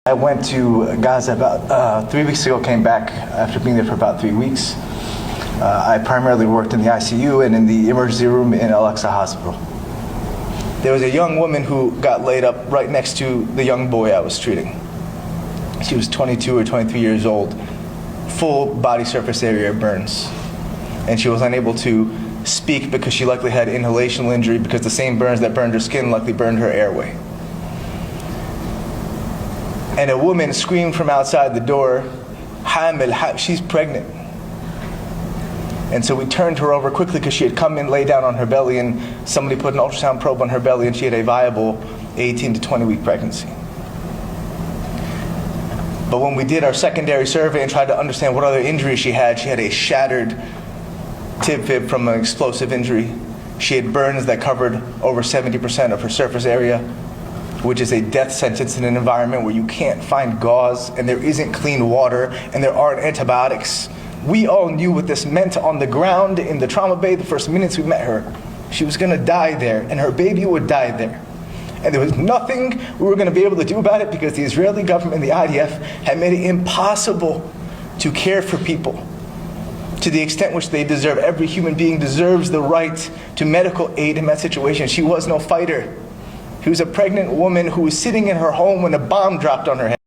I went to Gaza about 3 weeks ago, came back after being there for about 3 weeks. I primarily worked in the ICU and in the emergency room in Al-Aqsa hospital. There was a young woman who got laid up right next to the young boy I was treating. She was 22 or 23 years old, full body surface area burns. And she was unable to speak because she likely had inhalational injury because the same burns that burned her skin likely burned her airway. And a woman screamed from outside the door, "Hamil, she's pregnant." And so we turned her over quickly because she had come in, laid down on her belly, and somebody put an ultrasound probe on her belly, and she had a viable 18 to 20 week pregnancy. But when we did our secondary survey and tried to understand what other injuries she had a shattered tib fib from an explosive injury. She had burns that covered over 70% of her surface area, which is a death sentence in an environment where you can't find gauze and there isn't clean water and there aren't antibiotics. We all knew what this meant on the ground in the trauma bay the first minutes we met her. She was gonna die there and her baby would die there. And there was nothing we were gonna be able to do about it because the Israeli government and the IDF had made it impossible to care for people to the extent which they deserve. Every human being deserves the right to medical aid in that situation. She was no fighter. She was a pregnant woman who was sitting in her home when a bomb dropped on her head.